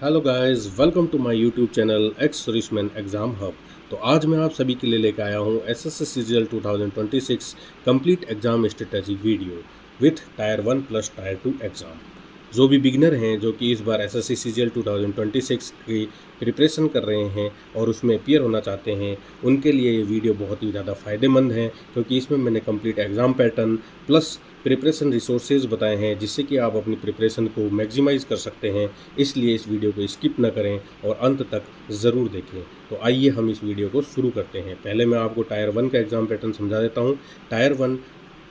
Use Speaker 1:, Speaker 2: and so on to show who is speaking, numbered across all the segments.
Speaker 1: Hello guys, welcome to my YouTube channel X सुरिशमैन exam hub. तो आज मैं आप सभी के लिए लेकर आया हूँ SSC CGL 2026 complete exam strategy video with tyre 1 plus tyre 2 exam. जो भी बिगिनर हैं जो कि इस बार एसएससी सीजीएल 2026 की प्रिपरेशन कर रहे हैं और उसमें अपीयर होना चाहते हैं, उनके लिए ये वीडियो बहुत ही ज़्यादा फ़ायदेमंद है, क्योंकि इसमें मैंने complete exam pattern plus preparation resources बताए हैं जिससे कि आप अपनी प्रिपरेशन को मैक्सिमाइज़ कर सकते हैं। इसलिए इस वीडियो को स्किप ना करें और अंत तक ज़रूर देखें। तो आइए हम इस वीडियो को शुरू करते हैं। पहले मैं आपको टायर 1 का एग्ज़ाम पैटर्न समझा देता हूँ। टायर 1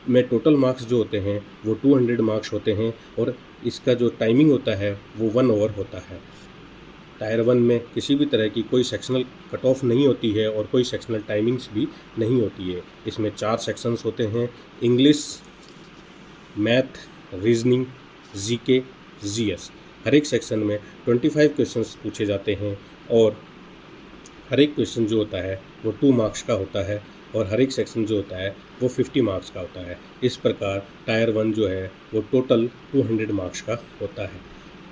Speaker 1: में टोटल मार्क्स जो होते हैं वो 200 मार्क्स होते हैं और इसका जो टाइमिंग होता है वो 1 आवर होता है। टायर 1 में किसी भी तरह की कोई सेक्शनल कट ऑफ नहीं होती है और कोई सेक्शनल टाइमिंग्स भी नहीं होती है। इसमें 4 सेक्शंस होते हैं: English, math, reasoning, GK, GS. हर एक सेक्शन में 25 क्वेश्चंस पूछे जाते हैं और हर एक क्वेश्चन जो होता है वो 2 मार्क्स का होता है और हर एक सेक्शन जो होता है वो 50 मार्क्स का होता है। इस प्रकार टायर 1 जो है वो टोटल 200 मार्क्स का होता है।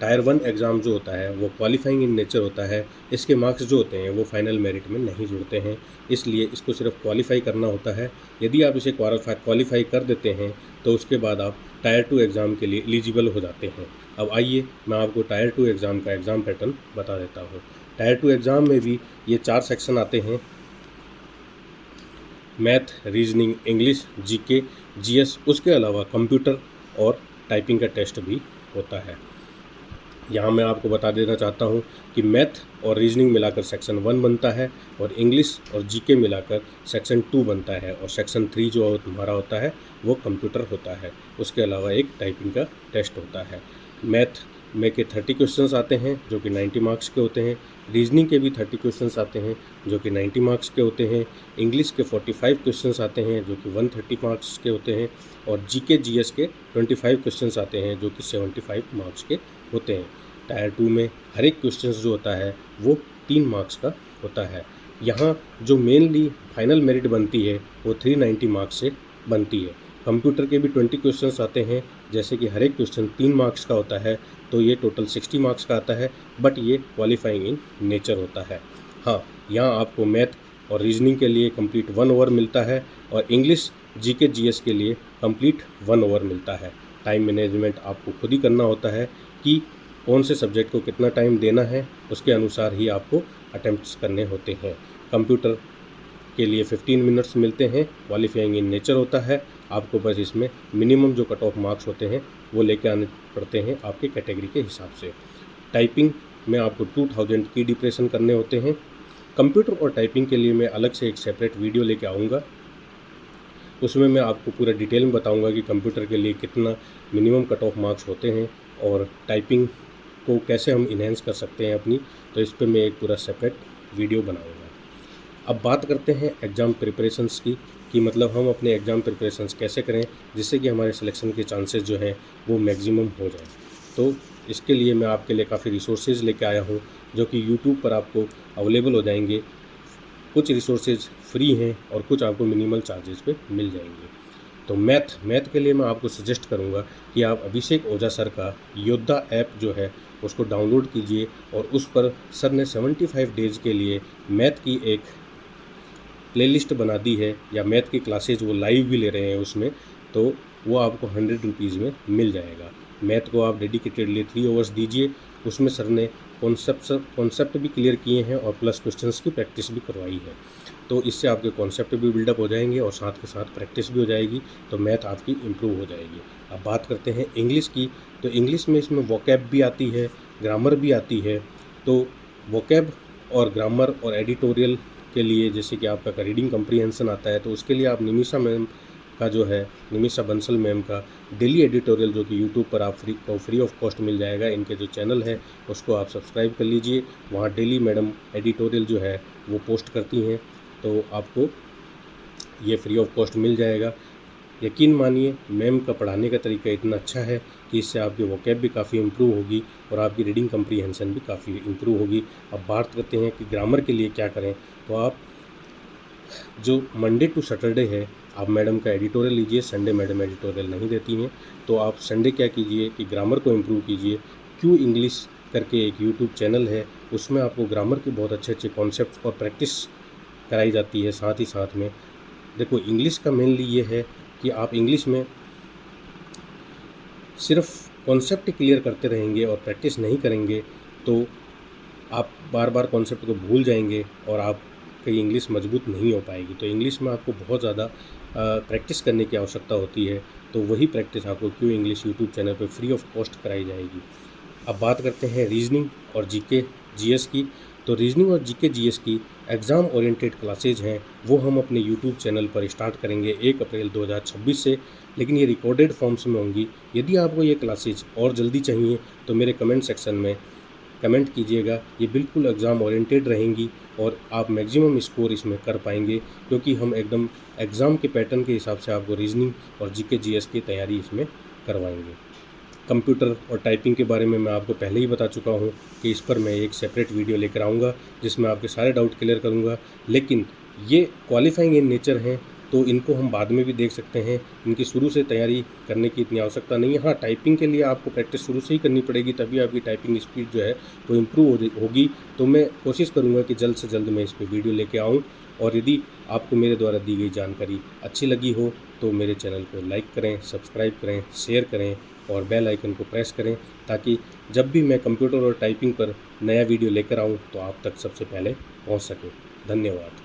Speaker 1: टायर 1 एग्ज़ाम जो होता है वो क्वालिफाइंग इन नेचर होता है। इसके मार्क्स जो होते हैं वो फाइनल मेरिट में नहीं जुड़ते हैं, इसलिए इसको सिर्फ क्वालिफाई करना होता है। यदि आप इसे क्वालिफाई कर देते हैं तो उसके बाद आप टायर 2 एग्ज़ाम के लिए एलिजिबल हो जाते हैं। अब आइए मैं आपको टायर 2 एग्ज़ाम का एग्ज़ाम पैटर्न बता देता हूँ। टायर 2 एग्ज़ाम में भी ये 4 सेक्शन आते हैं: math, reasoning, English, GK, GS. उसके अलावा कंप्यूटर और टाइपिंग का टेस्ट भी होता है। यहाँ मैं आपको बता देना चाहता हूँ कि मैथ और रीजनिंग मिलाकर सेक्शन 1 बनता है और इंग्लिश और जीके मिलाकर सेक्शन 2 बनता है और सेक्शन 3 जो तुम्हारा होता है वो कंप्यूटर होता है। उसके अलावा एक टाइपिंग का टेस्ट होता है। मैथ में के 30 क्वेश्चंस आते हैं जो कि 90 मार्क्स के होते हैं। रीजनिंग के भी 30 क्वेश्चंस आते हैं जो कि 90 मार्क्स के होते हैं। इंग्लिश के 45 क्वेश्चंस आते हैं जो कि 130 मार्क्स के होते हैं और जीके जीएस के 25 क्वेश्चंस आते हैं जो कि 75 मार्क्स के होते हैं। टायर 2 में हर एक क्वेश्चंस जो होता है वो 3 मार्क्स का होता है। यहाँ जो मेनली फाइनल मेरिट बनती है वो 390 मार्क्स से बनती है। कंप्यूटर के भी 20 क्वेश्चंस आते हैं, जैसे कि हर एक क्वेश्चन 3 मार्क्स का होता है, तो ये टोटल 60 मार्क्स का आता है, बट ये क्वालिफाइंग इन नेचर होता है। हाँ, यहाँ आपको मैथ और रीजनिंग के लिए कंप्लीट 1 आवर मिलता है और इंग्लिश, जीके, जीएस के लिए कंप्लीट 1 आवर मिलता है। टाइम मैनेजमेंट आपको खुद ही करना होता है कि कौन से सब्जेक्ट को कितना टाइम देना है, उसके अनुसार ही आपको अटेम्प्ट्स करने होते हैं। कंप्यूटर के लिए 15 मिनट्स मिलते हैं, क्वालिफाइंग इन नेचर होता है। आपको बस इसमें मिनिमम जो कट ऑफ मार्क्स होते हैं वो लेके आने पड़ते हैं आपके कैटेगरी के हिसाब से। टाइपिंग में आपको 2000 की डिप्रेशन करने होते हैं। कंप्यूटर और टाइपिंग के लिए मैं अलग से एक सेपरेट वीडियो लेके आऊँगा, उसमें मैं आपको पूरा डिटेल में बताऊँगा कि कंप्यूटर के लिए कितना मिनिमम कट ऑफ मार्क्स होते हैं और टाइपिंग को कैसे हम इन्हेंस कर सकते हैं अपनी। तो इस पर मैं एक पूरा सेपरेट वीडियो बनाऊँगा। अब बात करते हैं एग्ज़ाम प्रिपरेशंस की, कि मतलब हम अपने एग्ज़ाम प्रिपरेशंस कैसे करें जिससे कि हमारे सिलेक्शन के चांसेस जो हैं वो मैक्सिमम हो जाए। तो इसके लिए मैं आपके लिए काफ़ी रिसोर्सेज लेके आया हूँ जो कि यूट्यूब पर आपको अवेलेबल हो जाएंगे। कुछ रिसोर्सेज फ्री हैं और कुछ आपको मिनिमल चार्जेस पे मिल जाएंगे। तो मैथ के लिए मैं आपको सजेस्ट करूँगा कि आप अभिषेक ओझा सर का योद्धा ऐप जो है उसको डाउनलोड कीजिए और उस पर सर ने 75 डेज़ के लिए मैथ की एक प्लेलिस्ट बना दी है, या मैथ की क्लासेज वो लाइव भी ले रहे हैं उसमें, तो वो आपको 100 रुपीज़ में मिल जाएगा। मैथ को आप डेडिकेटेडली 3 आवर्स दीजिए। उसमें सर ने कॉन्सेप्ट भी क्लियर किए हैं और प्लस क्वेश्चंस की प्रैक्टिस भी करवाई है। तो इससे आपके कॉन्सेप्ट भी बिल्डअप हो जाएंगे और साथ के साथ प्रैक्टिस भी हो जाएगी, तो मैथ आपकी इम्प्रूव हो जाएगी। अब बात करते हैं इंग्लिश की। तो इंग्लिश में इसमें वोकैब भी आती है, ग्रामर भी आती है। तो वोकैब और ग्रामर और एडिटोरियल के लिए, जैसे कि आपका रीडिंग कम्प्रीहेंशन आता है, तो उसके लिए आप निमिषा मैम का जो है, निमिषा बंसल मैम का डेली एडिटोरियल जो कि यूट्यूब पर आप फ्री ऑफ कॉस्ट मिल जाएगा। इनके जो चैनल है उसको आप सब्सक्राइब कर लीजिए, वहाँ डेली मैडम एडिटोरियल जो है वो पोस्ट करती हैं, तो आपको ये फ्री ऑफ कॉस्ट मिल जाएगा। यकीन मानिए मैम का पढ़ाने का तरीका इतना अच्छा है कि इससे आपकी वोकैब भी काफ़ी इम्प्रूव होगी और आपकी रीडिंग कम्प्रीहेंशन भी काफ़ी इम्प्रूव होगी। अब बात करते हैं कि ग्रामर के लिए क्या करें। तो आप जो मंडे टू सैटरडे है आप मैडम का एडिटोरियल लीजिए। संडे मैडम एडिटोरियल नहीं देती हैं, तो आप संडे क्या कीजिए कि ग्रामर को इम्प्रूव कीजिए। क्यों इंग्लिश करके एक यूट्यूब चैनल है, उसमें आपको ग्रामर के बहुत अच्छे अच्छे कॉन्सेप्ट और प्रैक्टिस कराई जाती है। साथ ही साथ में देखो, इंग्लिश का मेनली ये है कि आप इंग्लिश में सिर्फ कॉन्सेप्ट क्लियर करते रहेंगे और प्रैक्टिस नहीं करेंगे तो आप बार बार कॉन्सेप्ट को भूल जाएंगे और आपकी इंग्लिश मजबूत नहीं हो पाएगी। तो इंग्लिश में आपको बहुत ज़्यादा प्रैक्टिस करने की आवश्यकता होती है। तो वही प्रैक्टिस आपको क्यों इंग्लिश यूट्यूब चैनल पर फ्री ऑफ कॉस्ट कराई जाएगी। अब बात करते हैं रीजनिंग और जीके जीएस की। तो रीजनिंग और जीके जीएस की एग्ज़ाम ओरिएंटेड क्लासेज हैं, वो हम अपने यूट्यूब चैनल पर स्टार्ट करेंगे 1 अप्रैल 2026 से, लेकिन ये रिकॉर्डेड फॉर्म्स में होंगी। यदि आपको ये क्लासेज और जल्दी चाहिए तो मेरे कमेंट सेक्शन में कमेंट कीजिएगा। ये बिल्कुल एग्ज़ाम ओरिएंटेड रहेंगी और आप मैक्सिमम स्कोर इसमें कर पाएंगे, क्योंकि हम एकदम एग्ज़ाम के पैटर्न के हिसाब से आपको रीजनिंग और जीके जीएस की तैयारी इसमें करवाएंगे। कंप्यूटर और टाइपिंग के बारे में मैं आपको पहले ही बता चुका हूँ कि इस पर मैं एक सेपरेट वीडियो लेकर आऊँगा जिसमें आपके सारे डाउट क्लियर करूँगा। लेकिन ये क्वालिफाइंग इन नेचर हैं तो इनको हम बाद में भी देख सकते हैं, इनकी शुरू से तैयारी करने की इतनी आवश्यकता नहीं है। हाँ, टाइपिंग के लिए आपको प्रैक्टिस शुरू से ही करनी पड़ेगी, तभी आपकी टाइपिंग स्पीड जो है वो इम्प्रूव होगी। तो मैं कोशिश करूँगा कि जल्द से जल्द मैं इस पर वीडियो लेके आऊँ। और यदि आपको मेरे द्वारा दी गई जानकारी अच्छी लगी हो तो मेरे चैनल को लाइक करें, सब्सक्राइब करें, शेयर करें और बेल आइकन को प्रेस करें, ताकि जब भी मैं कंप्यूटर और टाइपिंग पर नया वीडियो लेकर आऊँ तो आप तक सबसे पहले पहुँच सके। धन्यवाद।